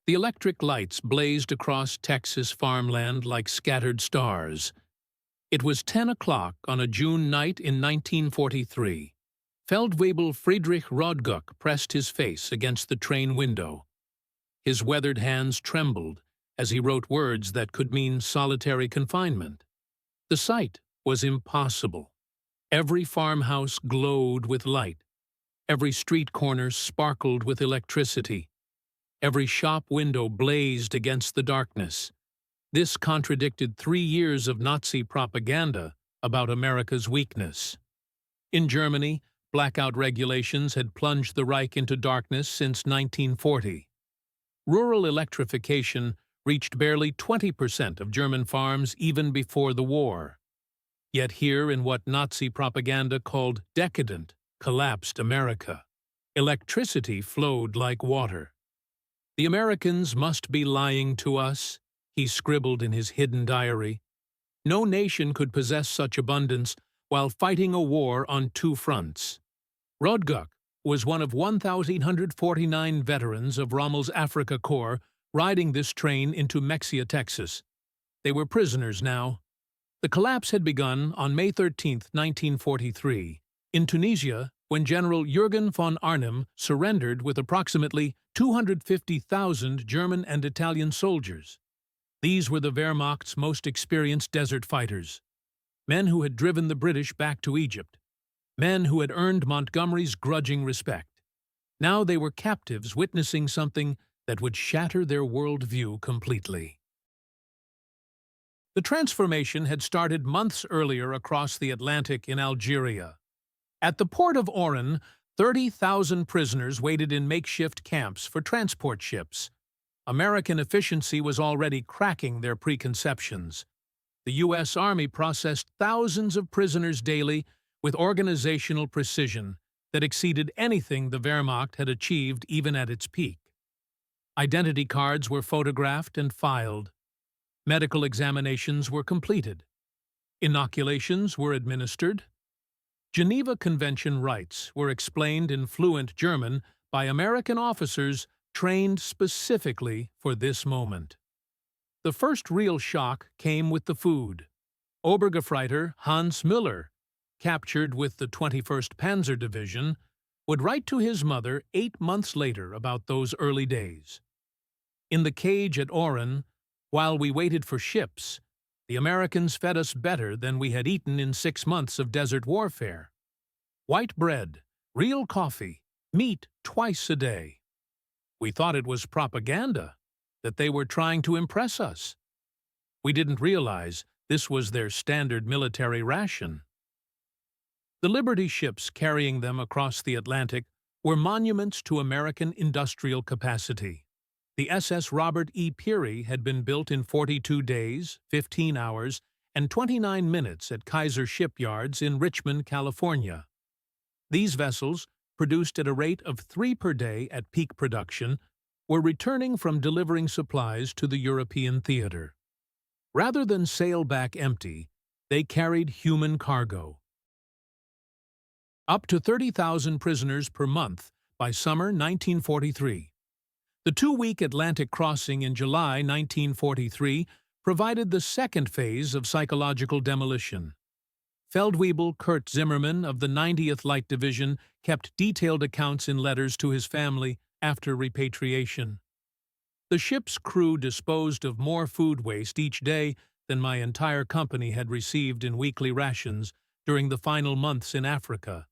The electric lights blazed across Texas farmland like scattered stars. It was 10 o'clock on a June night in 1943. Feldwebel Friedrich Rodguck pressed his face against the train window. His weathered hands trembled as he wrote words that could mean solitary confinement. The sight was impossible. Every farmhouse glowed with light. Every street corner sparkled with electricity. Every shop window blazed against the darkness. This contradicted 3 years of Nazi propaganda about America's weakness. In Germany, blackout regulations had plunged the Reich into darkness since 1940. Rural electrification reached barely 20% of German farms even before the war. Yet here in what Nazi propaganda called decadent, collapsed America, electricity flowed like water. "The Americans must be lying to us," he scribbled in his hidden diary. No nation could possess such abundance while fighting a war on 2 fronts. Rodguck was one of 1,149 veterans of Rommel's Africa Corps riding this train into Mexia, Texas. They were prisoners now. The collapse had begun on May 13, 1943, in Tunisia, when General Jürgen von Arnim surrendered with approximately 250,000 German and Italian soldiers. These were the Wehrmacht's most experienced desert fighters, men who had driven the British back to Egypt, men who had earned Montgomery's grudging respect. Now they were captives witnessing something that would shatter their worldview completely. The transformation had started months earlier across the Atlantic in Algeria. At the port of Oran, 30,000 prisoners waited in makeshift camps for transport ships. American efficiency was already cracking their preconceptions. The U.S. Army processed thousands of prisoners daily with organizational precision that exceeded anything the Wehrmacht had achieved even at its peak. Identity cards were photographed and filed. Medical examinations were completed. Inoculations were administered. Geneva Convention rights were explained in fluent German by American officers trained specifically for this moment. The first real shock came with the food. Obergefreiter Hans Müller, captured with the 21st Panzer Division, would write to his mother 8 months later about those early days. "In the cage at Oran, while we waited for ships, the Americans fed us better than we had eaten in 6 months of desert warfare. White bread, real coffee, meat twice a day. We thought it was propaganda, that they were trying to impress us. We didn't realize this was their standard military ration." The Liberty ships carrying them across the Atlantic were monuments to American industrial capacity. The SS Robert E. Peary had been built in 42 days, 15 hours, and 29 minutes at Kaiser Shipyards in Richmond, California. These vessels, produced at a rate of 3 per day at peak production, were returning from delivering supplies to the European theater. Rather than sail back empty, they carried human cargo. Up to 30,000 prisoners per month by summer 1943. The 2-week Atlantic crossing in July 1943 provided the second phase of psychological demolition. Feldwebel Kurt Zimmermann of the 90th Light Division kept detailed accounts in letters to his family after repatriation. "The ship's crew disposed of more food waste each day than my entire company had received in weekly rations during the final months in Africa.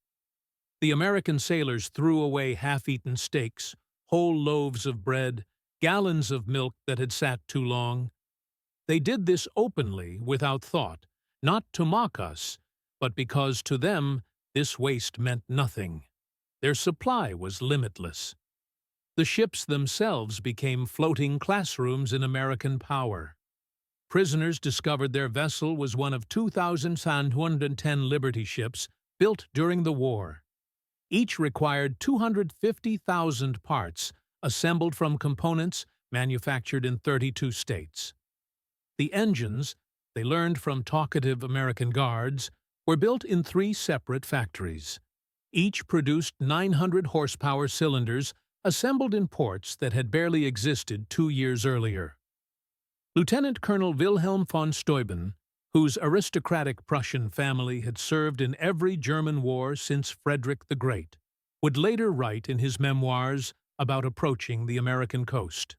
The American sailors threw away half-eaten steaks, whole loaves of bread, gallons of milk that had sat too long. They did this openly, without thought, not to mock us, but because to them this waste meant nothing. Their supply was limitless. The ships themselves became floating classrooms in American power. Prisoners discovered their vessel was one of 2,110 Liberty ships built during the war. Each required 250,000 parts, assembled from components manufactured in 32 states. The engines, they learned from talkative American guards, were built in 3 separate factories. Each produced 900 horsepower cylinders assembled in ports that had barely existed 2 years earlier. Lieutenant Colonel Wilhelm von Steuben, whose aristocratic Prussian family had served in every German war since Frederick the Great, would later write in his memoirs about approaching the American coast.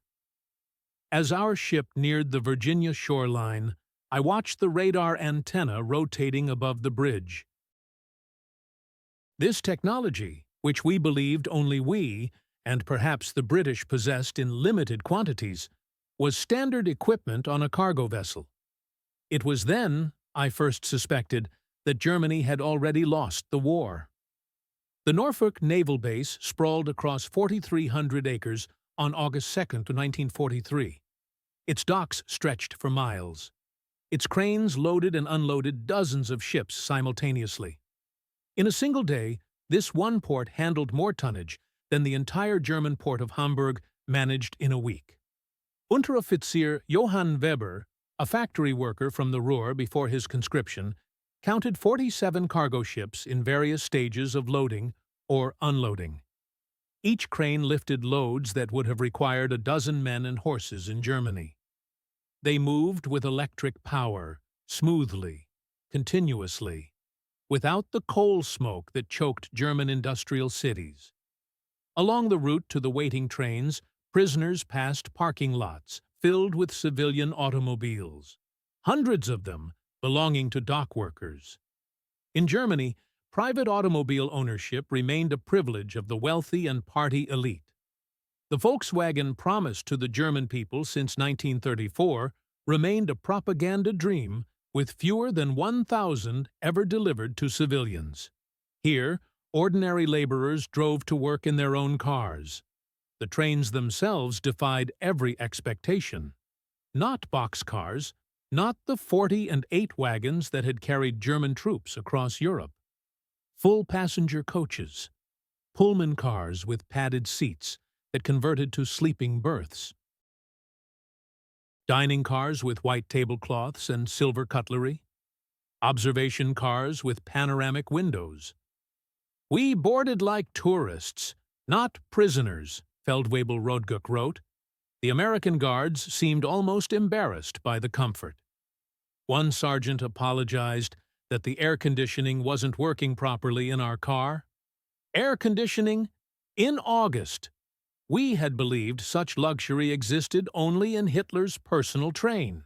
As our ship neared the Virginia shoreline, I watched the radar antenna rotating above the bridge. This technology, which we believed only we, and perhaps the British, possessed in limited quantities, was standard equipment on a cargo vessel. It was then, I first suspected, that Germany had already lost the war. The Norfolk Naval Base sprawled across 4,300 acres on August 2, 1943. Its docks stretched for miles. Its cranes loaded and unloaded dozens of ships simultaneously. In a single day, this one port handled more tonnage than the entire German port of Hamburg managed in a week. Unteroffizier Johann Weber, a factory worker from the Ruhr before his conscription, counted 47 cargo ships in various stages of loading or unloading. Each crane lifted loads that would have required a dozen men and horses in Germany. They moved with electric power, smoothly, continuously, without the coal smoke that choked German industrial cities. Along the route to the waiting trains, prisoners passed parking lots filled with civilian automobiles, hundreds of them belonging to dock workers. In Germany, private automobile ownership remained a privilege of the wealthy and party elite. The Volkswagen promised to the German people since 1934 remained a propaganda dream, with fewer than 1,000 ever delivered to civilians. Here, ordinary laborers drove to work in their own cars. The trains themselves defied every expectation. Not boxcars, not the 40 and 8 wagons that had carried German troops across Europe. Full passenger coaches, Pullman cars with padded seats that converted to sleeping berths, dining cars with white tablecloths and silver cutlery, observation cars with panoramic windows. "We boarded like tourists, not prisoners," Feldwebel Rodguk wrote. The American guards seemed almost embarrassed by the comfort. One sergeant apologized that the air conditioning wasn't working properly in our car. Air conditioning? In August! We had believed such luxury existed only in Hitler's personal train.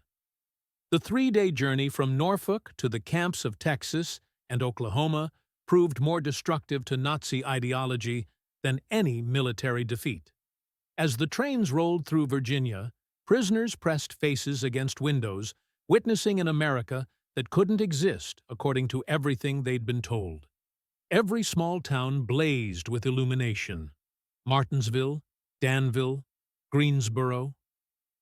The 3-day journey from Norfolk to the camps of Texas and Oklahoma proved more destructive to Nazi ideology than any military defeat. As the trains rolled through Virginia, prisoners pressed faces against windows, witnessing an America that couldn't exist according to everything they'd been told. Every small town blazed with illumination. Martinsville, Danville, Greensboro.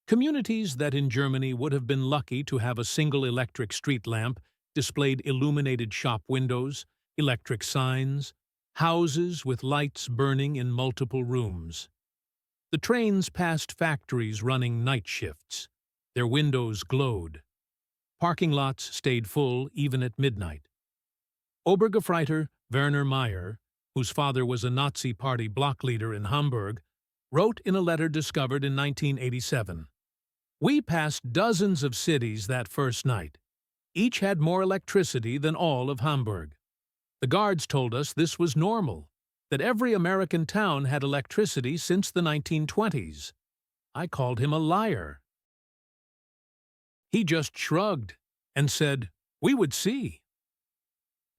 Communities that in Germany would have been lucky to have a single electric street lamp displayed illuminated shop windows, electric signs, houses with lights burning in multiple rooms. The trains passed factories running night shifts. Their windows glowed. Parking lots stayed full even at midnight. Obergefreiter Werner Meyer, whose father was a Nazi Party block leader in Hamburg, wrote in a letter discovered in 1987, "We passed dozens of cities that first night. Each had more electricity than all of Hamburg. The guards told us this was normal, that every American town had electricity since the 1920s. I called him a liar. He just shrugged and said, 'We would see.'"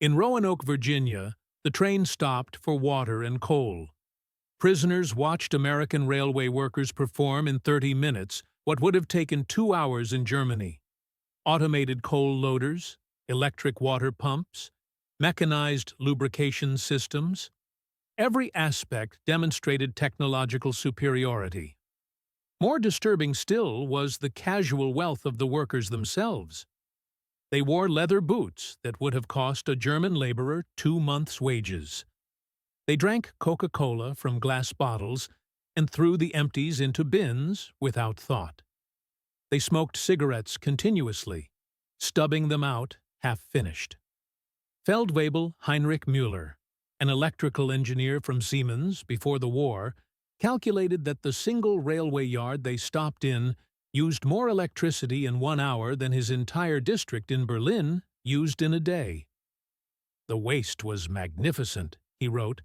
In Roanoke, Virginia, the train stopped for water and coal. Prisoners watched American railway workers perform in 30 minutes what would have taken 2 hours in Germany. Automated coal loaders, electric water pumps, mechanized lubrication systems. Every aspect demonstrated technological superiority. More disturbing still was the casual wealth of the workers themselves. They wore leather boots that would have cost a German laborer 2 months' wages. They drank Coca-Cola from glass bottles and threw the empties into bins without thought. They smoked cigarettes continuously, stubbing them out half-finished. Feldwebel Heinrich Müller, an electrical engineer from Siemens before the war, calculated that the single railway yard they stopped in used more electricity in 1 hour than his entire district in Berlin used in a day. "The waste was magnificent," he wrote.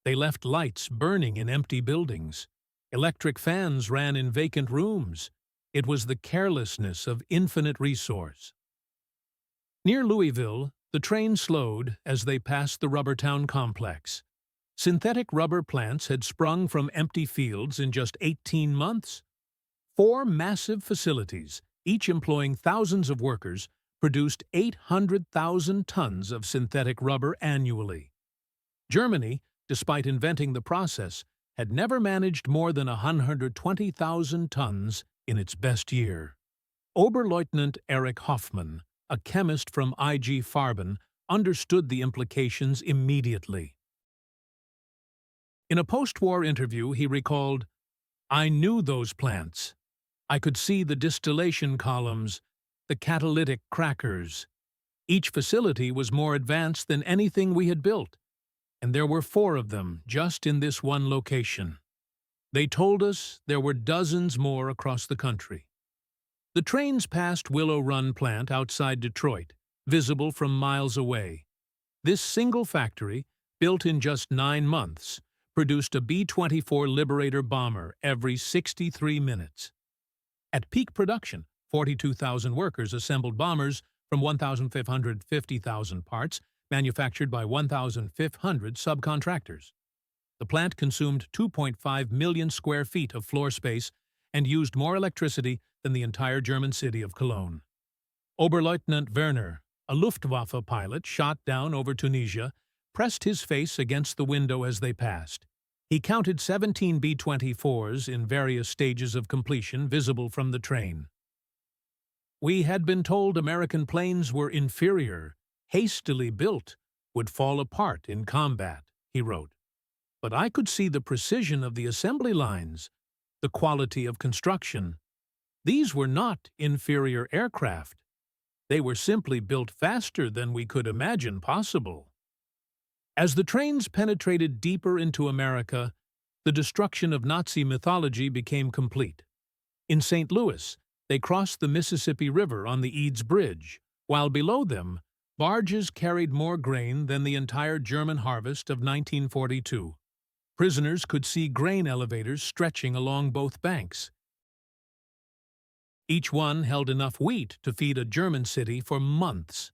"They left lights burning in empty buildings. Electric fans ran in vacant rooms. It was the carelessness of infinite resource." Near Louisville, the train slowed as they passed the Rubbertown complex. Synthetic rubber plants had sprung from empty fields in just 18 months. 4 massive facilities, each employing thousands of workers, produced 800,000 tons of synthetic rubber annually. Germany, despite inventing the process, had never managed more than 120,000 tons in its best year. Oberleutnant Erich Hoffmann, a chemist from IG Farben, understood the implications immediately. In a post-war interview, he recalled, "I knew those plants. I could see the distillation columns, the catalytic crackers. Each facility was more advanced than anything we had built, and there were 4 of them just in this one location. They told us there were dozens more across the country." The trains passed Willow Run plant outside Detroit, visible from miles away. This single factory, built in just 9 months, produced a B-24 Liberator bomber every 63 minutes. At peak production, 42,000 workers assembled bombers from 1,550,000 parts, manufactured by 1,500 subcontractors. The plant consumed 2.5 million square feet of floor space and used more electricity than the entire German city of Cologne. Oberleutnant Werner, a Luftwaffe pilot shot down over Tunisia, pressed his face against the window as they passed. He counted 17 B-24s in various stages of completion visible from the train. "We had been told American planes were inferior, hastily built, would fall apart in combat," he wrote. "But I could see the precision of the assembly lines, the quality of construction. These were not inferior aircraft. They were simply built faster than we could imagine possible." As the trains penetrated deeper into America, the destruction of Nazi mythology became complete. In St. Louis, they crossed the Mississippi River on the Eads Bridge, while below them, barges carried more grain than the entire German harvest of 1942. Prisoners could see grain elevators stretching along both banks. Each one held enough wheat to feed a German city for months.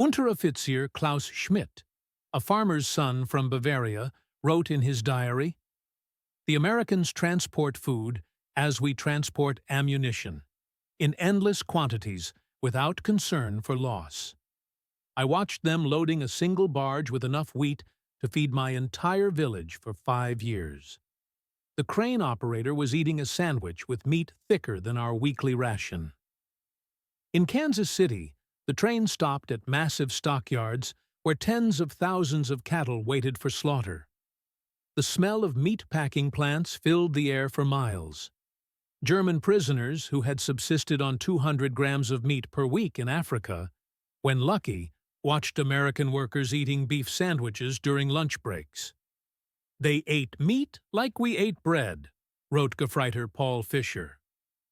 Unteroffizier Klaus Schmidt, a farmer's son from Bavaria, wrote in his diary, "The Americans transport food as we transport ammunition, in endless quantities, without concern for loss. I watched them loading a single barge with enough wheat to feed my entire village for 5 years. The crane operator was eating a sandwich with meat thicker than our weekly ration." In Kansas City, the train stopped at massive stockyards where tens of thousands of cattle waited for slaughter. The smell of meat-packing plants filled the air for miles. German prisoners who had subsisted on 200 grams of meat per week in Africa, when lucky, watched American workers eating beef sandwiches during lunch breaks. "They ate meat like we ate bread," wrote Gefreiter Paul Fischer.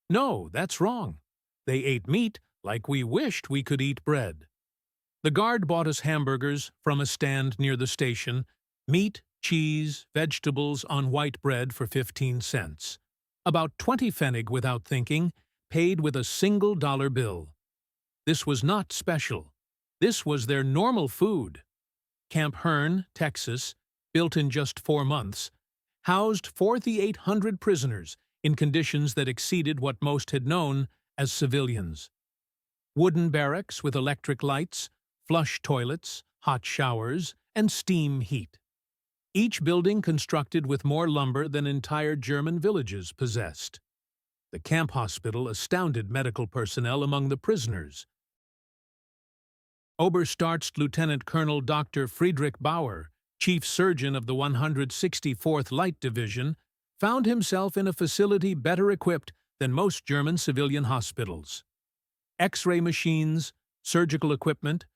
"No, that's wrong. They ate meat like we wished we could eat bread. The guard bought us hamburgers from a stand near the station, meat, cheese, vegetables on white bread for 15 cents. About 20 pfennig without thinking, paid with a single dollar bill. This was not special. This was their normal food." Camp Hearn, Texas, built in just 4 months, housed 4,800 prisoners in conditions that exceeded what most had known as civilians. Wooden barracks with electric lights, flush toilets, hot showers, and steam heat. Each building constructed with more lumber than entire German villages possessed. The camp hospital astounded medical personnel among the prisoners. Oberstarzt-Lieutenant Colonel Dr. Friedrich Bauer, chief surgeon of the 164th Light Division, found himself in a facility better equipped than most German civilian hospitals. X-ray machines, surgical equipment,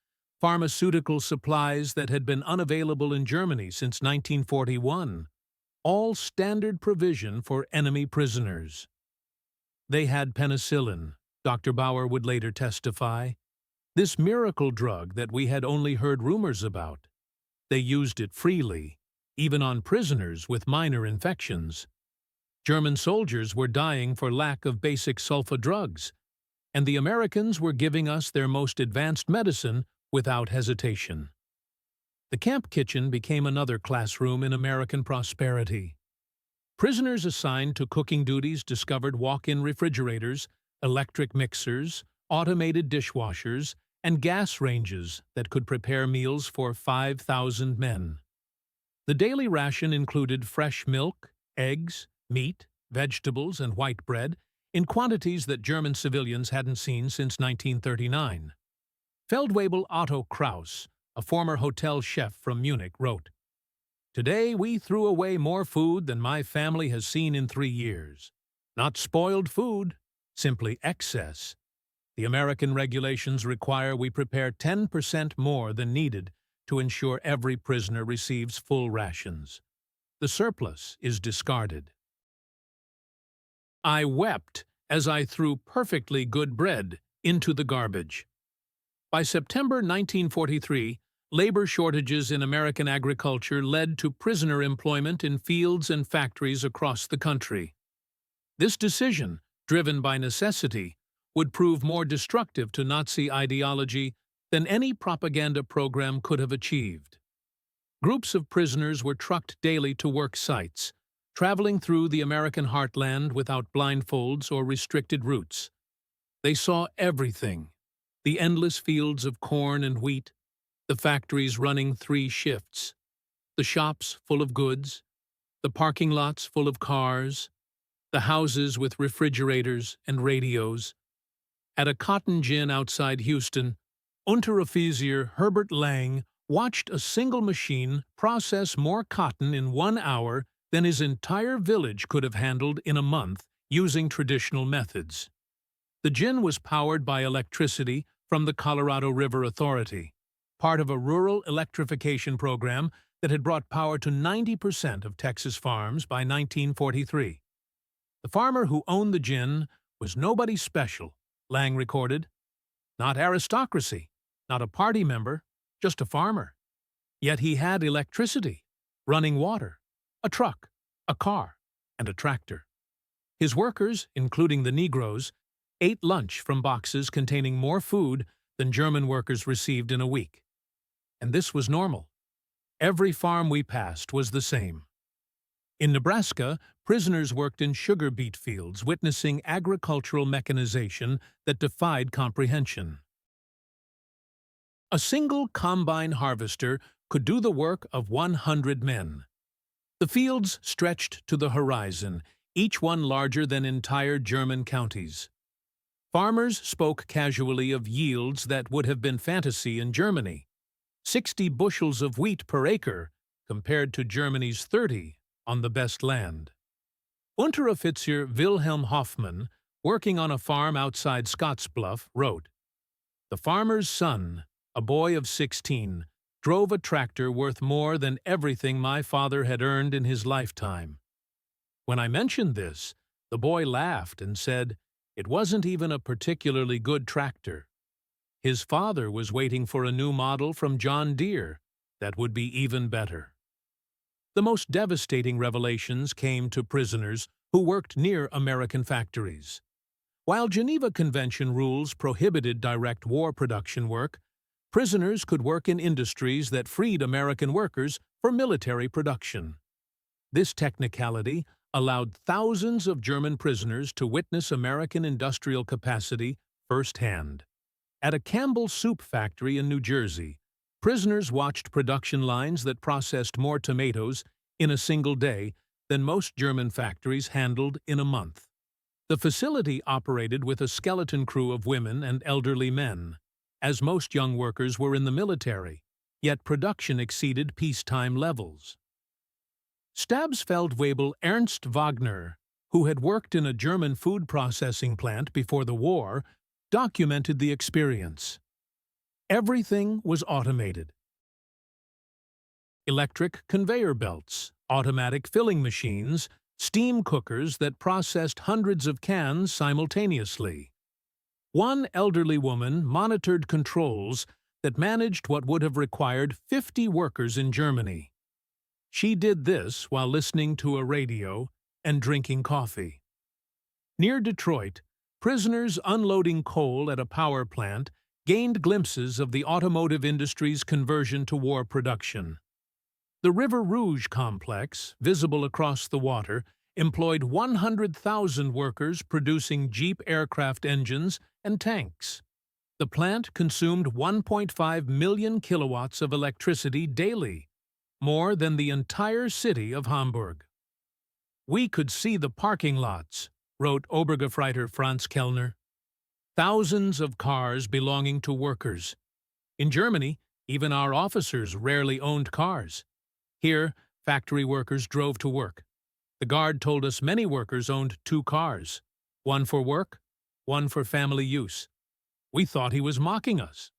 pharmaceutical supplies that had been unavailable in Germany since 1941. all standard provision for enemy prisoners. They had penicillin, Dr. Bauer would later testify, this miracle drug that we had only heard rumors about. They used it freely, even on prisoners with minor infections. German soldiers were dying for lack of basic sulfa drugs, and the Americans were giving us their most advanced medicine without hesitation. The camp kitchen became another classroom in American prosperity. Prisoners assigned to cooking duties discovered walk-in refrigerators, electric mixers, automated dishwashers, and gas ranges that could prepare meals for 5,000 men. The daily ration included fresh milk, eggs, meat, vegetables, and white bread in quantities that German civilians hadn't seen since 1939. Feldwebel Otto Kraus, a former hotel chef from Munich, wrote, "Today we threw away more food than my family has seen in 3 years. Not spoiled food, simply excess. The American regulations require we prepare 10% more than needed to ensure every prisoner receives full rations. The surplus is discarded." I wept as I threw perfectly good bread into the garbage. By September 1943, labor shortages in American agriculture led to prisoner employment in fields and factories across the country. This decision, driven by necessity, would prove more destructive to Nazi ideology than any propaganda program could have achieved. Groups of prisoners were trucked daily to work sites, traveling through the American heartland without blindfolds or restricted routes. They saw everything: the endless fields of corn and wheat, the factories running 3 shifts, the shops full of goods, the parking lots full of cars, the houses with refrigerators and radios. At a cotton gin outside Houston, Unteroffizier Herbert Lang watched a single machine process more cotton in 1 hour than his entire village could have handled in a month using traditional methods. The gin was powered by electricity from the Colorado River Authority, part of a rural electrification program that had brought power to 90% of Texas farms by 1943. The farmer who owned the gin was nobody special, Lang recorded. Not aristocracy, not a party member, just a farmer. Yet he had electricity, running water, a truck, a car, and a tractor. His workers, including the Negroes, ate lunch from boxes containing more food than German workers received in a week. And this was normal. Every farm we passed was the same. In Nebraska, prisoners worked in sugar beet fields, witnessing agricultural mechanization that defied comprehension. A single combine harvester could do the work of 100 men. The fields stretched to the horizon, each one larger than entire German counties. Farmers spoke casually of yields that would have been fantasy in Germany: 60 bushels of wheat per acre, compared to Germany's 30 on the best land. Unteroffizier Wilhelm Hoffmann, working on a farm outside Scottsbluff, wrote, "The farmer's son, a boy of 16, drove a tractor worth more than everything my father had earned in his lifetime. When I mentioned this, the boy laughed and said it wasn't even a particularly good tractor. His father was waiting for a new model from John Deere that would be even better." The most devastating revelations came to prisoners who worked near American factories. While Geneva Convention rules prohibited direct war production work, prisoners could work in industries that freed American workers for military production. This technicality allowed thousands of German prisoners to witness American industrial capacity firsthand. At a Campbell soup factory in New Jersey, prisoners watched production lines that processed more tomatoes in a single day than most German factories handled in a month. The facility operated with a skeleton crew of women and elderly men, as most young workers were in the military, yet production exceeded peacetime levels. Stabsfeldwebel Ernst Wagner, who had worked in a German food processing plant before the war, documented the experience. Everything was automated. electric conveyor belts, automatic filling machines, steam cookers that processed hundreds of cans simultaneously. One elderly woman monitored controls that managed what would have required 50 workers in Germany. She did this while listening to a radio and drinking coffee. Near Detroit, prisoners unloading coal at a power plant gained glimpses of the automotive industry's conversion to war production. The River Rouge complex, visible across the water, employed 100,000 workers producing Jeep aircraft engines and tanks. The plant consumed 1.5 million kilowatts of electricity daily, more than the entire city of Hamburg. "We could see the parking lots," wrote Obergefreiter Franz Kellner. "Thousands of cars belonging to workers. In Germany, even our officers rarely owned cars. Here, factory workers drove to work. The guard told us many workers owned 2 cars, one for work, one for family use. We thought he was mocking us."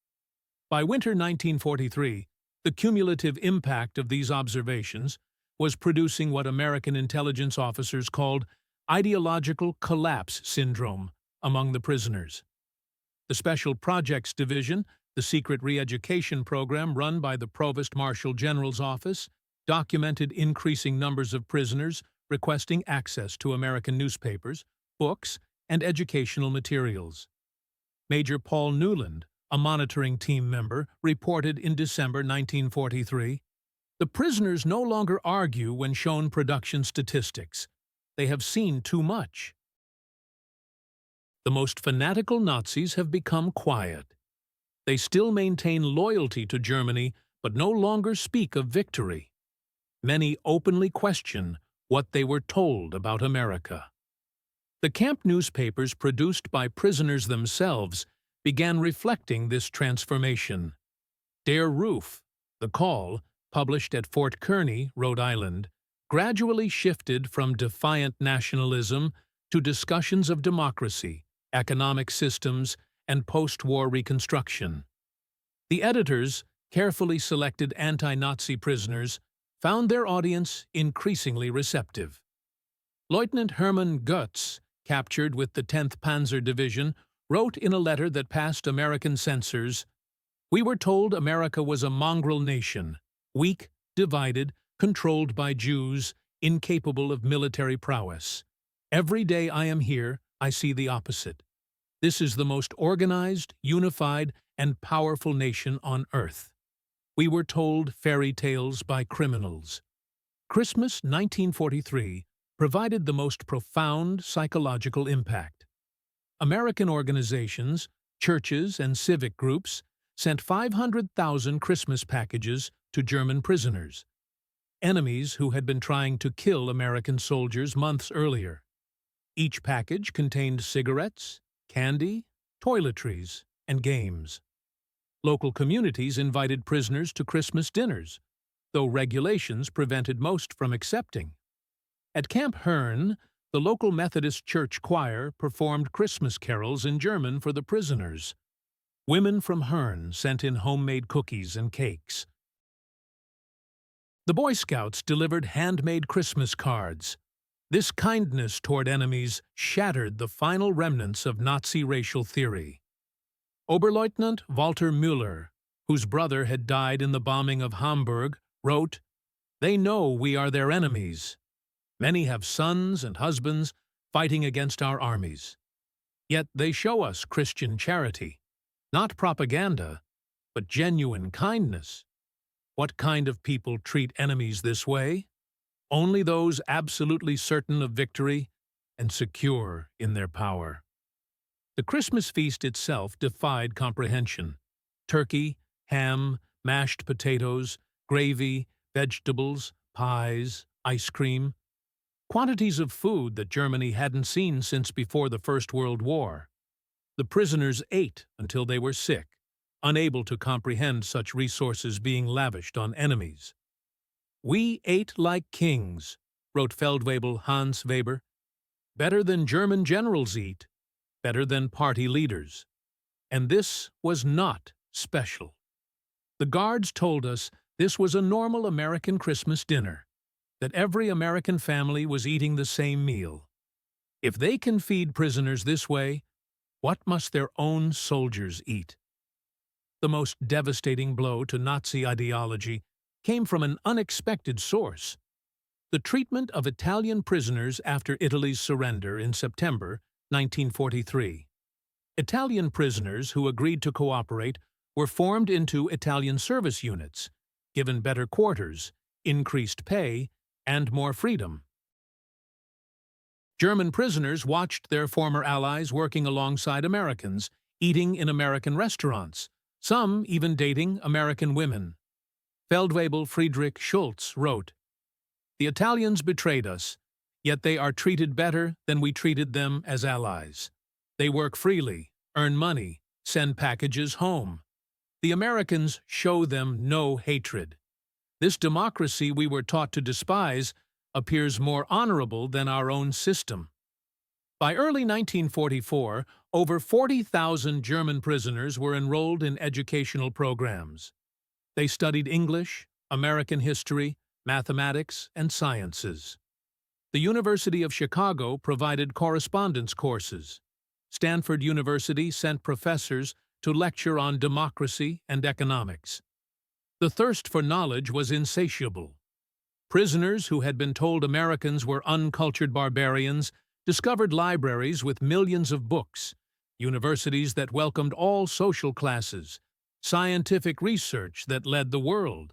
By winter 1943, the cumulative impact of these observations was producing what American intelligence officers called ideological collapse syndrome among the prisoners. The Special Projects Division, the secret re-education program run by the Provost Marshal General's office, documented increasing numbers of prisoners requesting access to American newspapers, books, and educational materials. Major Paul Newland, a monitoring team member, reported in December 1943, "The prisoners no longer argue when shown production statistics. They have seen too much." The most fanatical Nazis have become quiet. They still maintain loyalty to Germany, but no longer speak of victory. Many openly question what they were told about America. The camp newspapers produced by prisoners themselves began reflecting this transformation. Der Ruf, the call, published at Fort Kearny, Rhode Island, gradually shifted from defiant nationalism to discussions of democracy, economic systems, and post-war reconstruction. The editors, carefully selected anti-Nazi prisoners, found their audience increasingly receptive. Lieutenant Hermann Goetz, captured with the 10th Panzer Division, wrote in a letter that passed American censors, "We were told America was a mongrel nation, weak, divided, controlled by Jews, incapable of military prowess. Every day I am here, I see the opposite. This is the most organized, unified, and powerful nation on earth. We were told fairy tales by criminals." Christmas 1943 provided the most profound psychological impact. American organizations, churches, and civic groups sent 500,000 Christmas packages to German prisoners, enemies who had been trying to kill American soldiers months earlier. Each package contained cigarettes, candy, toiletries, and games. Local communities invited prisoners to Christmas dinners, though regulations prevented most from accepting. At Camp Herne, the local Methodist church choir performed Christmas carols in German for the prisoners. Women from Herne sent in homemade cookies and cakes. The Boy Scouts delivered handmade Christmas cards. This kindness toward enemies shattered the final remnants of Nazi racial theory. Oberleutnant Walter Müller, whose brother had died in the bombing of Hamburg, wrote, "They know we are their enemies. Many have sons and husbands fighting against our armies. Yet they show us Christian charity, not propaganda, but genuine kindness. What kind of people treat enemies this way? Only those absolutely certain of victory and secure in their power." The Christmas feast itself defied comprehension. Turkey, ham, mashed potatoes, gravy, vegetables, pies, ice cream. Quantities of food that Germany hadn't seen since before the First World War. The prisoners ate until they were sick, unable to comprehend such resources being lavished on enemies. "We ate like kings," wrote Feldwebel Hans Weber. "Better than German generals eat, better than party leaders. And this was not special. The guards told us This was a normal American Christmas dinner, that every American family was eating the same meal. If they can feed prisoners this way, what must their own soldiers eat? The most devastating blow to Nazi ideology came from an unexpected source: the treatment of Italian prisoners after Italy's surrender in September 1943. Italian prisoners who agreed to cooperate were formed into Italian service units, given better quarters, increased pay, and more freedom. German prisoners watched their former allies working alongside Americans, eating in American restaurants, some even dating American women. Feldwebel Friedrich Schultz wrote, "The Italians betrayed us, yet they are treated better than we treated them as allies. They work freely, earn money, send packages home. The Americans show them no hatred. This democracy we were taught to despise appears more honorable than our own system." By early 1944, over 40,000 German prisoners were enrolled in educational programs. They studied English, American history, mathematics, and sciences. The University of Chicago provided correspondence courses. Stanford University sent professors to lecture on democracy and economics. The thirst for knowledge was insatiable. Prisoners who had been told Americans were uncultured barbarians discovered libraries with millions of books, universities that welcomed all social classes, scientific research that led the world.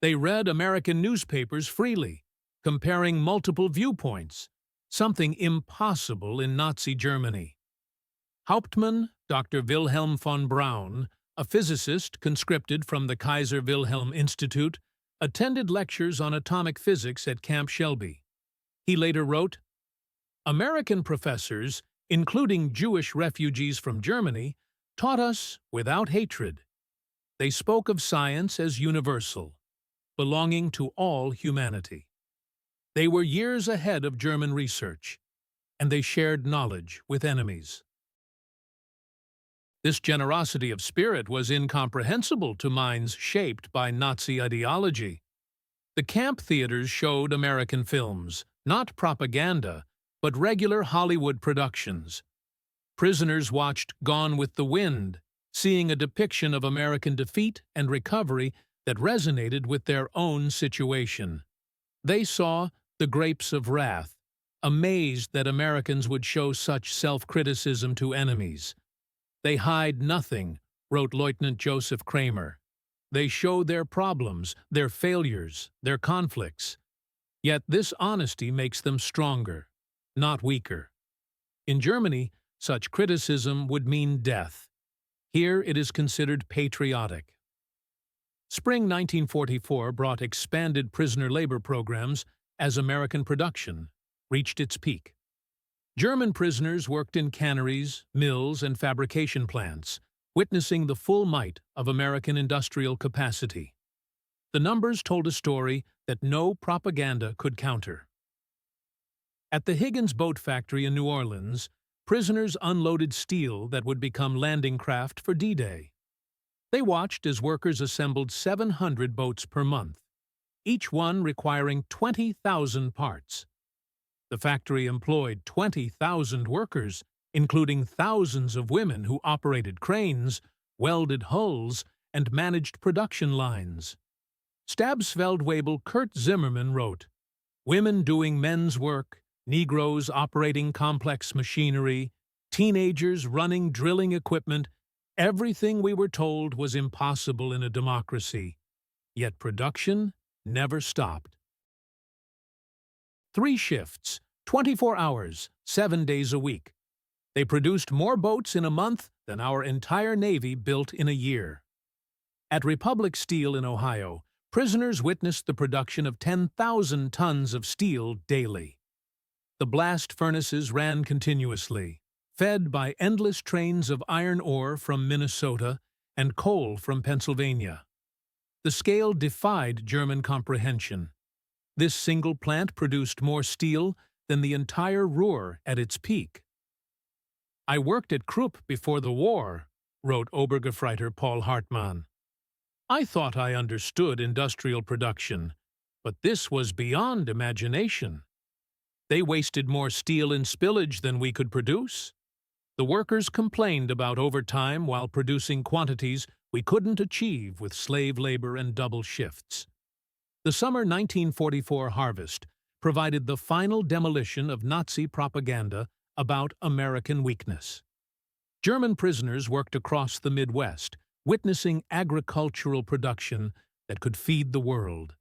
They read American newspapers freely, comparing multiple viewpoints, something impossible in Nazi Germany. Hauptmann Dr. Wilhelm von Braun, a physicist conscripted from the Kaiser Wilhelm Institute, attended lectures on atomic physics at Camp Shelby. He later wrote, "American professors, including Jewish refugees from Germany, taught us without hatred. They spoke of science as universal, belonging to all humanity. They were years ahead of German research, and they shared knowledge with enemies." This generosity of spirit was incomprehensible to minds shaped by Nazi ideology. The camp theaters showed American films, not propaganda, but regular Hollywood productions. Prisoners watched Gone with the Wind, seeing a depiction of American defeat and recovery that resonated with their own situation. They saw The Grapes of Wrath, amazed that Americans would show such self-criticism to enemies. "They hide nothing," wrote Lieutenant Joseph Kramer. "They show their problems, their failures, their conflicts. Yet this honesty makes them stronger, not weaker." In Germany, such criticism would mean death. Here it is considered patriotic. Spring 1944 brought expanded prisoner labor programs as American production reached its peak. German prisoners worked in canneries, mills, and fabrication plants, witnessing the full might of American industrial capacity. The numbers told a story that no propaganda could counter. At the Higgins Boat Factory in New Orleans, prisoners unloaded steel that would become landing craft for D-Day. They watched as workers assembled 700 boats per month, each one requiring 20,000 parts. The factory employed 20,000 workers, including thousands of women who operated cranes, welded hulls, and managed production lines. Stabsfeldwebel Kurt Zimmermann wrote, "Women doing men's work, Negroes operating complex machinery, teenagers running drilling equipment, everything we were told was impossible in a democracy. Yet production never stopped." 3 shifts, 24 hours, 7 days a week. They produced more boats in a month than our entire Navy built in a year. At Republic Steel in Ohio, prisoners witnessed the production of 10,000 tons of steel daily. The blast furnaces ran continuously, fed by endless trains of iron ore from Minnesota and coal from Pennsylvania. The scale defied German comprehension. This single plant produced more steel than the entire Ruhr at its peak. "I worked at Krupp before the war," wrote Obergefreiter Paul Hartmann. I thought I understood industrial production, but this was beyond imagination. They wasted more steel in spillage than we could produce. The workers complained about overtime while producing quantities we couldn't achieve with slave labor and double shifts. The summer 1944 harvest provided the final demolition of Nazi propaganda about American weakness. German prisoners worked across the Midwest, witnessing agricultural production that could feed the world.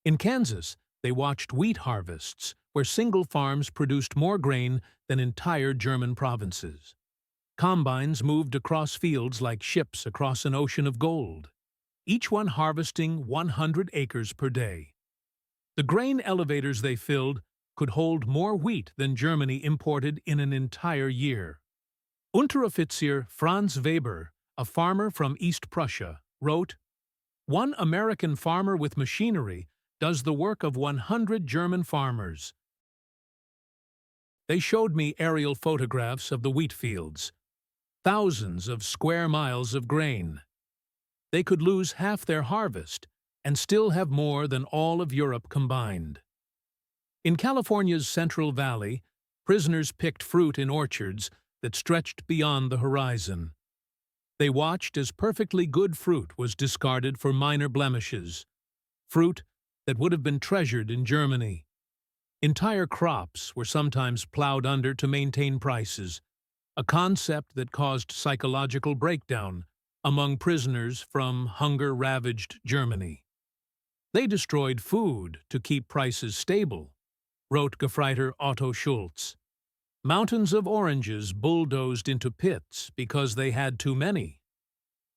In Kansas, they watched wheat harvests, where single farms produced more grain than entire German provinces. Combines moved across fields like ships across an ocean of gold, each one harvesting 100 acres per day. The grain elevators they filled could hold more wheat than Germany imported in an entire year. Unteroffizier Franz Weber, a farmer from East Prussia, wrote, "One American farmer with machinery does the work of 100 German farmers." They showed me aerial photographs of the wheat fields, thousands of square miles of grain. They could lose half their harvest and still have more than all of Europe combined. In California's Central Valley, prisoners picked fruit in orchards that stretched beyond the horizon. They watched as perfectly good fruit was discarded for minor blemishes, fruit that would have been treasured in Germany. Entire crops were sometimes plowed under to maintain prices, a concept that caused psychological breakdown among prisoners from hunger-ravaged Germany. They destroyed food to keep prices stable, wrote Gefreiter Otto Schulz. Mountains of oranges bulldozed into pits because they had too many.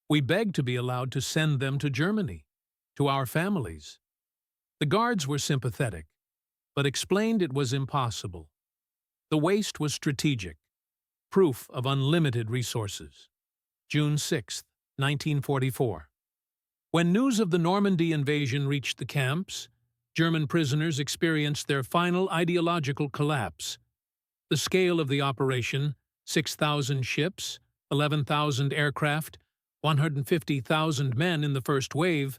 We begged to be allowed to send them to Germany, to our families. The guards were sympathetic, but explained it was impossible. The waste was strategic, proof of unlimited resources. June 6, 1944. When news of the Normandy invasion reached the camps, German prisoners experienced their final ideological collapse. The scale of the operation, 6,000 ships, 11,000 aircraft, 150,000 men in the first wave,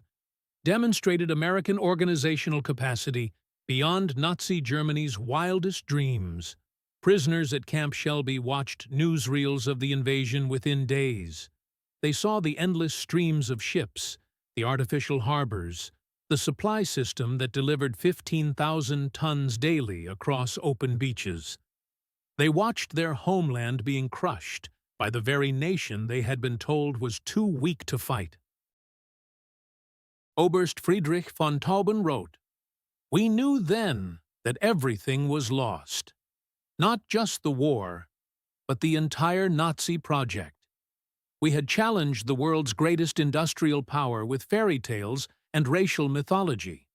demonstrated American organizational capacity beyond Nazi Germany's wildest dreams. Prisoners at Camp Shelby watched newsreels of the invasion within days. They saw the endless streams of ships, the artificial harbors, the supply system that delivered 15,000 tons daily across open beaches. They watched their homeland being crushed by the very nation they had been told was too weak to fight. Oberst Friedrich von Tauben wrote, "We knew then that everything was lost. Not just the war, but the entire Nazi project. We had challenged the world's greatest industrial power with fairy tales and racial mythology.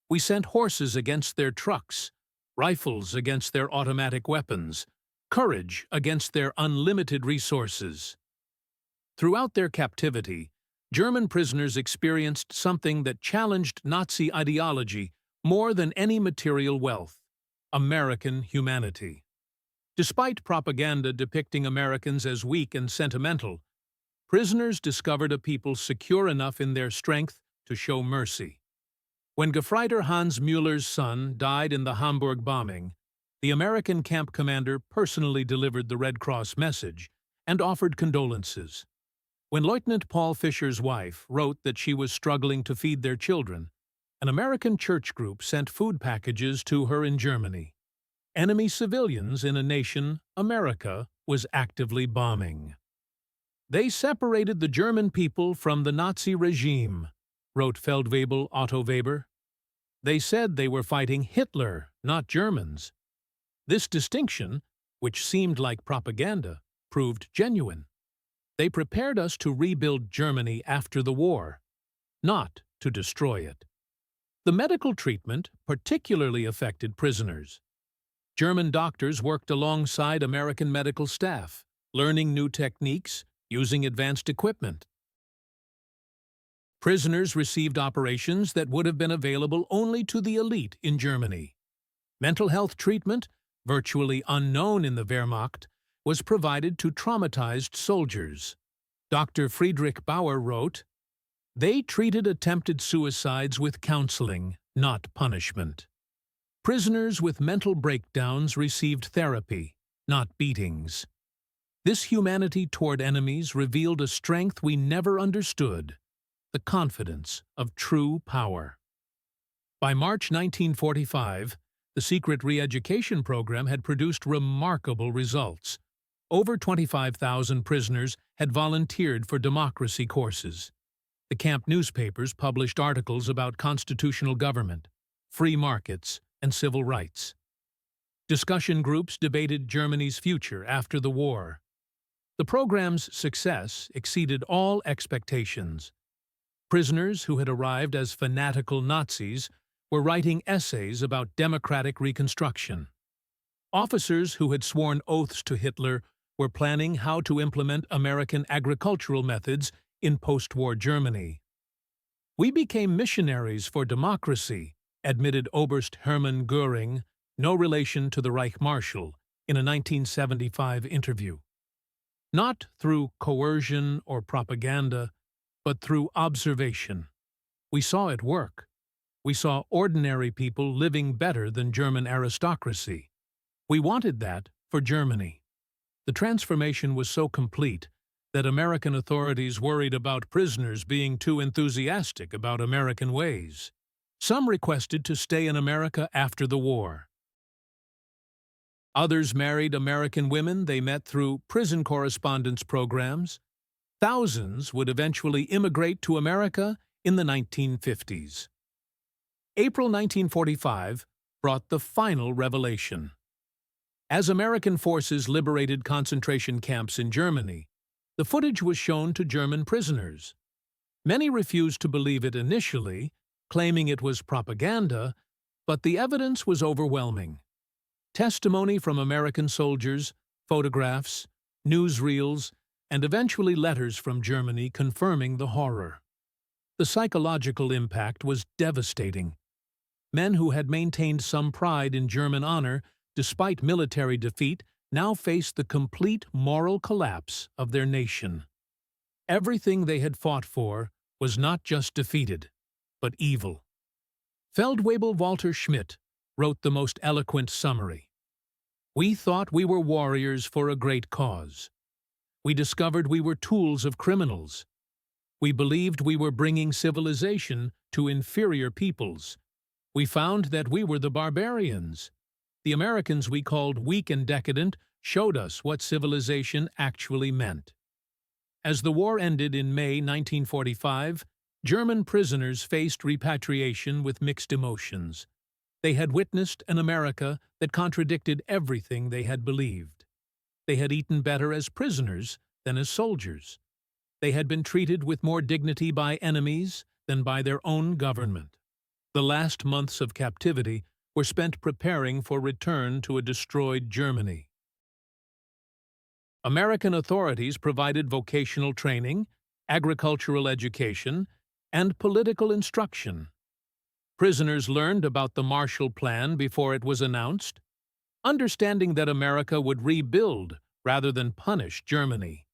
We sent horses against their trucks, rifles against their automatic weapons, courage against their unlimited resources." Throughout their captivity, German prisoners experienced something that challenged Nazi ideology more than any material wealth: American humanity. Despite propaganda depicting Americans as weak and sentimental, prisoners discovered a people secure enough in their strength to show mercy. When Gefreiter Hans Müller's son died in the Hamburg bombing, the American camp commander personally delivered the Red Cross message and offered condolences. When Lieutenant Paul Fischer's wife wrote that she was struggling to feed their children, an American church group sent food packages to her in Germany. Enemy civilians in a nation America was actively bombing. "They separated the German people from the Nazi regime," wrote Feldwebel Otto Weber. "They said they were fighting Hitler, not Germans." This distinction, which seemed like propaganda, proved genuine. They prepared us to rebuild Germany after the war, not to destroy it. The medical treatment particularly affected prisoners. German doctors worked alongside American medical staff, learning new techniques, using advanced equipment. Prisoners received operations that would have been available only to the elite in Germany. Mental health treatment, virtually unknown in the Wehrmacht, was provided to traumatized soldiers. Dr. Friedrich Bauer wrote, They treated attempted suicides with counseling, not punishment. Prisoners with mental breakdowns received therapy, not beatings. This humanity toward enemies revealed a strength we never understood, the confidence of true power. By March 1945, the secret re-education program had produced remarkable results. Over 25,000 prisoners had volunteered for democracy courses. The camp newspapers published articles about constitutional government, free markets, and civil rights. Discussion groups debated Germany's future after the war. The program's success exceeded all expectations. Prisoners who had arrived as fanatical Nazis were writing essays about democratic reconstruction. Officers who had sworn oaths to Hitler were planning how to implement American agricultural methods in post-war Germany. "We became missionaries for democracy," admitted Oberst Hermann Göring, no relation to the Reich Marshal, in a 1975 interview. "Not through coercion or propaganda, but through observation. We saw it work. We saw ordinary people living better than German aristocracy. We wanted that for Germany." The transformation was so complete that American authorities worried about prisoners being too enthusiastic about American ways. Some requested to stay in America after the war. Others married American women they met through prison correspondence programs. Thousands would eventually immigrate to America in the 1950s. April 1945 brought the final revelation. As American forces liberated concentration camps in Germany, the footage was shown to German prisoners. Many refused to believe it initially, claiming it was propaganda, but the evidence was overwhelming. Testimony from American soldiers, photographs, newsreels, and eventually letters from Germany confirming the horror. The psychological impact was devastating. Men who had maintained some pride in German honor despite military defeat now faced the complete moral collapse of their nation. Everything they had fought for was not just defeated, but evil. Feldwebel Walter Schmidt wrote the most eloquent summary. "We thought we were warriors for a great cause. We discovered we were tools of criminals. We believed we were bringing civilization to inferior peoples. We found that we were the barbarians. The Americans we called weak and decadent showed us what civilization actually meant." As the war ended in May 1945, German prisoners faced repatriation with mixed emotions. They had witnessed an America that contradicted everything they had believed. They had eaten better as prisoners than as soldiers. They had been treated with more dignity by enemies than by their own government. The last months of captivity were spent preparing for return to a destroyed Germany. American authorities provided vocational training, agricultural education, and political instruction. Prisoners learned about the Marshall Plan before it was announced, understanding that America would rebuild rather than punish Germany.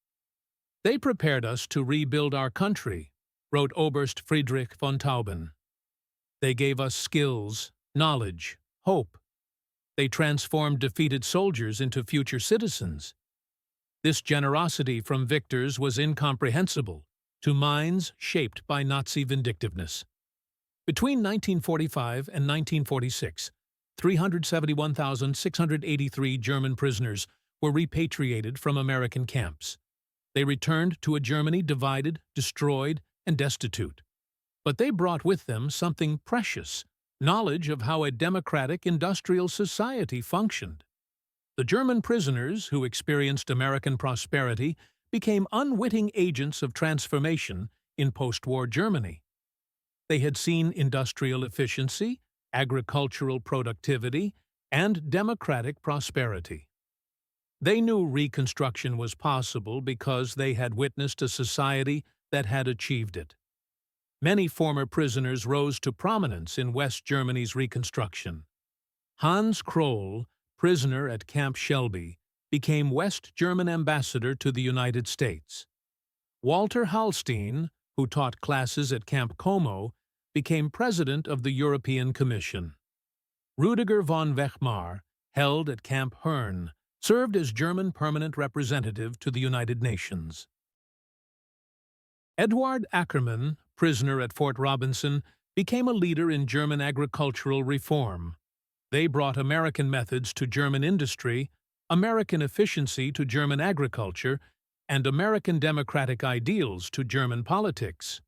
"They prepared us to rebuild our country," wrote Oberst Friedrich von Tauben. "They gave us skills, knowledge, hope. They transformed defeated soldiers into future citizens. This generosity from victors was incomprehensible to minds shaped by Nazi vindictiveness." Between 1945 and 1946, 371,683 German prisoners were repatriated from American camps. They returned to a Germany divided, destroyed, and destitute. But they brought with them something precious, knowledge of how a democratic industrial society functioned. The German prisoners who experienced American prosperity became unwitting agents of transformation in post-war Germany. They had seen industrial efficiency, agricultural productivity, and democratic prosperity. They knew Reconstruction was possible because they had witnessed a society that had achieved it. Many former prisoners rose to prominence in West Germany's Reconstruction. Hans Kroll, prisoner at Camp Shelby, became West German ambassador to the United States. Walter Hallstein, who taught classes at Camp Como, became president of the European Commission. Rüdiger von Wechmar, held at Camp Herne, served as German permanent representative to the United Nations. Eduard Ackermann, prisoner at Fort Robinson, became a leader in German agricultural reform. They brought American methods to German industry, American efficiency to German agriculture, and American democratic ideals to German politics.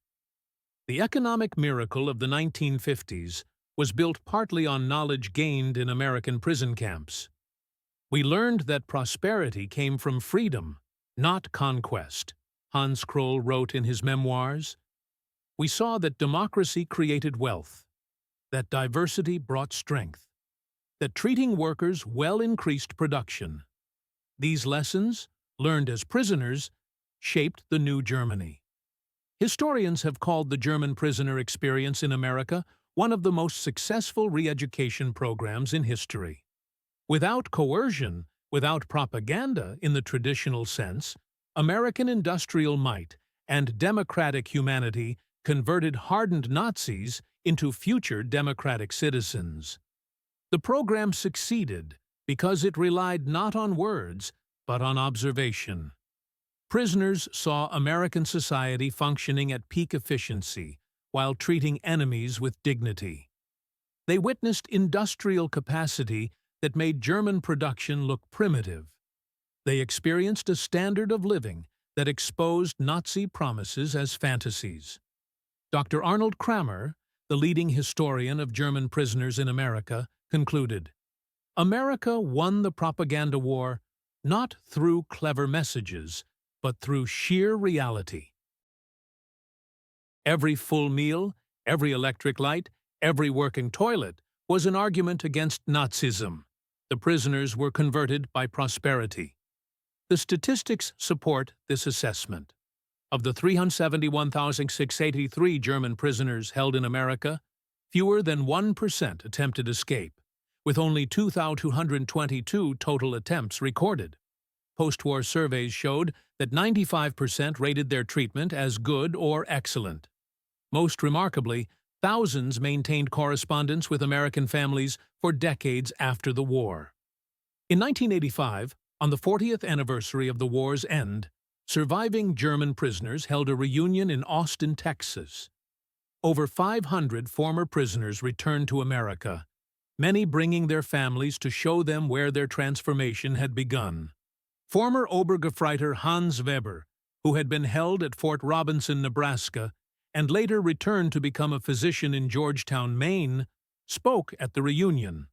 The economic miracle of the 1950s was built partly on knowledge gained in American prison camps. We learned that prosperity came from freedom, not conquest, Hans Kroll wrote in his memoirs. We saw that democracy created wealth, that diversity brought strength, that treating workers well increased production. These lessons, learned as prisoners, shaped the new Germany. Historians have called the German prisoner experience in America one of the most successful re-education programs in history. Without coercion, without propaganda in the traditional sense, American industrial might and democratic humanity converted hardened Nazis into future democratic citizens. The program succeeded because it relied not on words, but on observation. Prisoners saw American society functioning at peak efficiency while treating enemies with dignity. They witnessed industrial capacity that made German production look primitive. They experienced a standard of living that exposed Nazi promises as fantasies. Dr. Arnold Kramer, the leading historian of German prisoners in America, concluded, "America won the propaganda war not through clever messages, but through sheer reality." Every full meal, every electric light, every working toilet was an argument against Nazism. The prisoners were converted by prosperity. The statistics support this assessment. Of the 371,683 German prisoners held in America, fewer than 1% attempted escape, with only 2,222 total attempts recorded. Post-war surveys showed that 95% rated their treatment as good or excellent. Most remarkably, thousands maintained correspondence with American families for decades after the war. In 1985, on the 40th anniversary of the war's end, surviving German prisoners held a reunion in Austin, Texas. Over 500 former prisoners returned to America, many bringing their families to show them where their transformation had begun. Former Obergefreiter Hans Weber, who had been held at Fort Robinson, Nebraska, and later returned to become a physician in Georgetown, Maine, spoke at the reunion.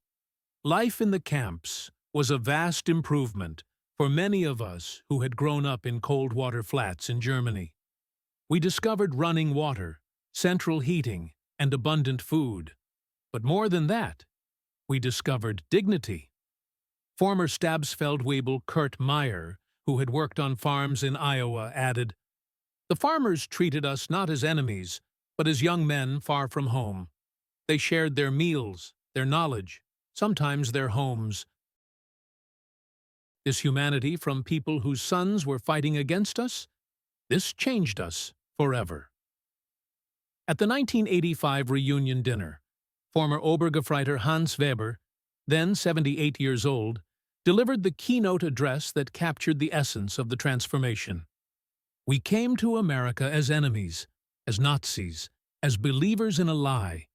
Life in the camps was a vast improvement for many of us who had grown up in cold water flats in Germany. We discovered running water, central heating, and abundant food. But more than that, we discovered dignity. Former Stabsfeldwebel Kurt Meyer, who had worked on farms in Iowa, added, "The farmers treated us not as enemies, but as young men far from home. They shared their meals, their knowledge, sometimes their homes. This humanity from people whose sons were fighting against us, this changed us forever." At the 1985 reunion dinner, former Obergefreiter Hans Weber, then 78 years old, delivered the keynote address that captured the essence of the transformation. "We came to America as enemies, as Nazis, as believers in a lie.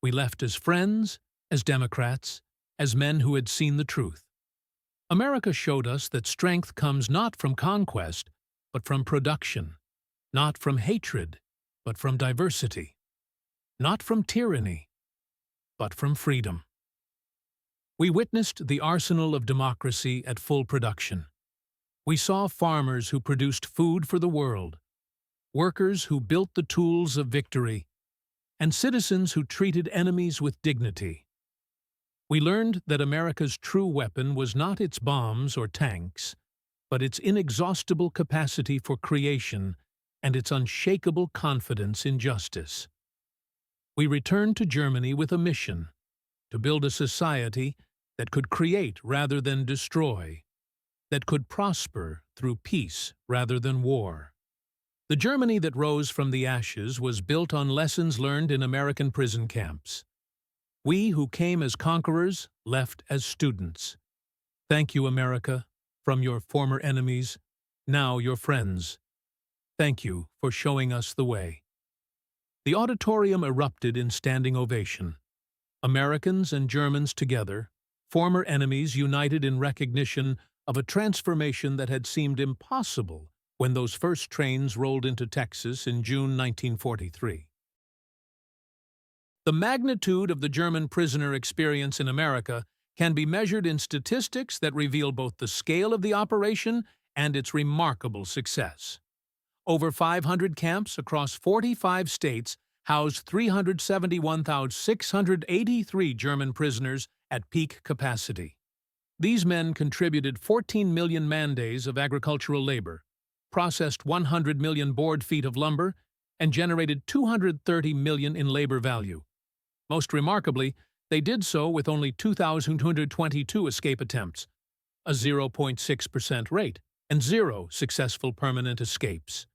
We left as friends, as Democrats, as men who had seen the truth. America showed us that strength comes not from conquest, but from production, not from hatred, but from diversity, not from tyranny, but from freedom." We witnessed the arsenal of democracy at full production. We saw farmers who produced food for the world, workers who built the tools of victory, and citizens who treated enemies with dignity. We learned that America's true weapon was not its bombs or tanks, but its inexhaustible capacity for creation and its unshakable confidence in justice. We returned to Germany with a mission: to build a society that could create rather than destroy, that could prosper through peace rather than war. The Germany that rose from the ashes was built on lessons learned in American prison camps. We who came as conquerors left as students. Thank you, America, from your former enemies, now your friends. Thank you for showing us the way. The auditorium erupted in standing ovation. Americans and Germans together, former enemies united in recognition of a transformation that had seemed impossible when those first trains rolled into Texas in June 1943. The magnitude of the German prisoner experience in America can be measured in statistics that reveal both the scale of the operation and its remarkable success. Over 500 camps across 45 states housed 371,683 German prisoners at peak capacity. These men contributed 14 million man-days of agricultural labor, processed 100 million board feet of lumber, and generated 230 million in labor value. Most remarkably, they did so with only 2,222 escape attempts, a 0.6% rate, and 0 successful permanent escapes.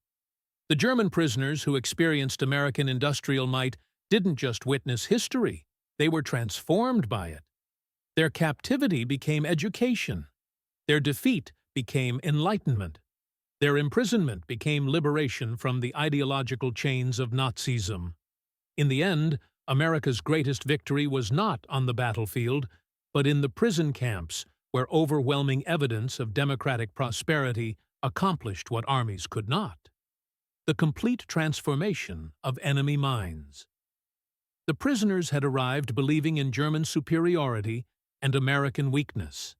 The German prisoners who experienced American industrial might didn't just witness history, they were transformed by it. Their captivity became education. Their defeat became enlightenment. Their imprisonment became liberation from the ideological chains of Nazism. In the end, America's greatest victory was not on the battlefield, but in the prison camps, where overwhelming evidence of democratic prosperity accomplished what armies could not: the complete transformation of enemy minds. The prisoners had arrived believing in German superiority and American weakness.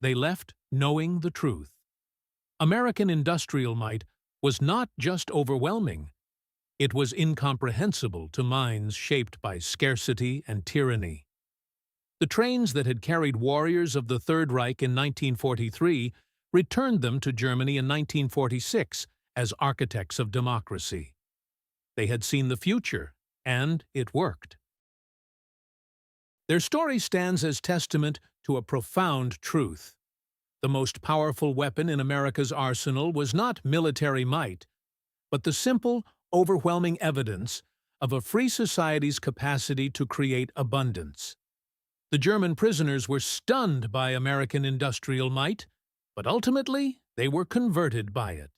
They left knowing the truth. American industrial might was not just overwhelming, it was incomprehensible to minds shaped by scarcity and tyranny. The trains that had carried warriors of the Third Reich in 1943 returned them to Germany in 1946 as architects of democracy. They had seen the future, and it worked. Their story stands as testament to a profound truth. The most powerful weapon in America's arsenal was not military might, but the simple, overwhelming evidence of a free society's capacity to create abundance. The German prisoners were stunned by American industrial might, but ultimately they were converted by it.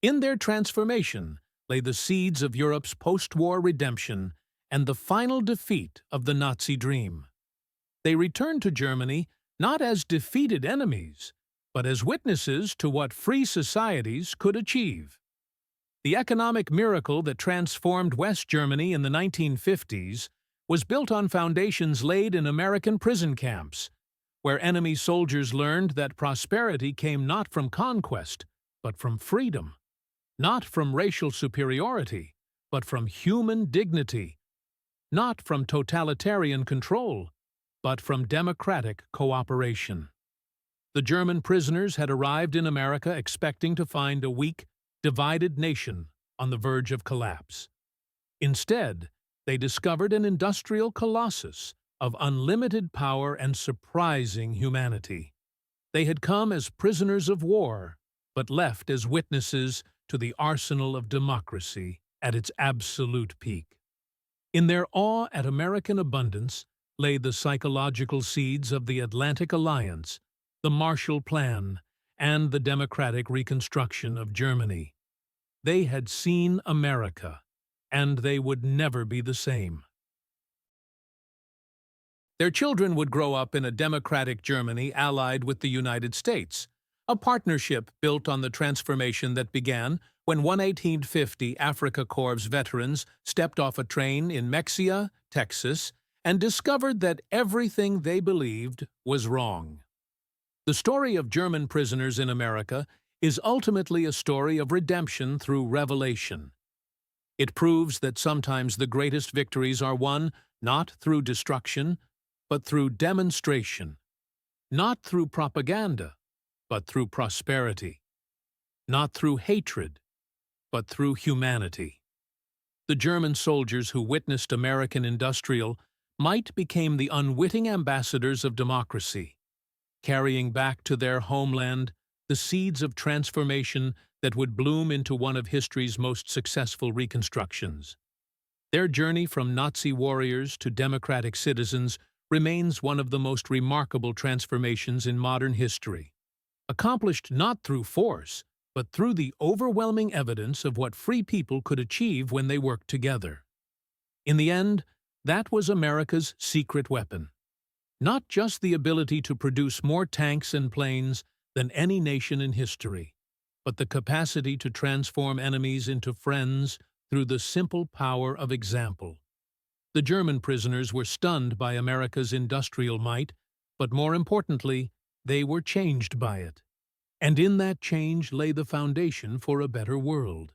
In their transformation lay the seeds of Europe's post-war redemption and the final defeat of the Nazi dream. They returned to Germany not as defeated enemies, but as witnesses to what free societies could achieve. The economic miracle that transformed West Germany in the 1950s was built on foundations laid in American prison camps, where enemy soldiers learned that prosperity came not from conquest, but from freedom, not from racial superiority, but from human dignity, not from totalitarian control, but from democratic cooperation. The German prisoners had arrived in America expecting to find a weak, divided nation on the verge of collapse. Instead, they discovered an industrial colossus of unlimited power and surprising humanity. They had come as prisoners of war, but left as witnesses to the arsenal of democracy at its absolute peak. In their awe at American abundance lay the psychological seeds of the Atlantic Alliance, the Marshall Plan, and the democratic reconstruction of Germany. They had seen America, and they would never be the same. Their children would grow up in a democratic Germany allied with the United States, a partnership built on the transformation that began when 1850 Africa Corps veterans stepped off a train in Mexia, Texas, and discovered that everything they believed was wrong. The story of German prisoners in America is ultimately a story of redemption through revelation. It proves that sometimes the greatest victories are won not through destruction, but through demonstration, not through propaganda, but through prosperity, not through hatred, but through humanity. The German soldiers who witnessed American industrial might became the unwitting ambassadors of democracy, carrying back to their homeland the seeds of transformation that would bloom into one of history's most successful reconstructions. Their journey from Nazi warriors to democratic citizens remains one of the most remarkable transformations in modern history, accomplished not through force, but through the overwhelming evidence of what free people could achieve when they worked together. In the end, that was America's secret weapon. Not just the ability to produce more tanks and planes than any nation in history, but the capacity to transform enemies into friends through the simple power of example. The German prisoners were stunned by America's industrial might, but more importantly, they were changed by it. And in that change lay the foundation for a better world.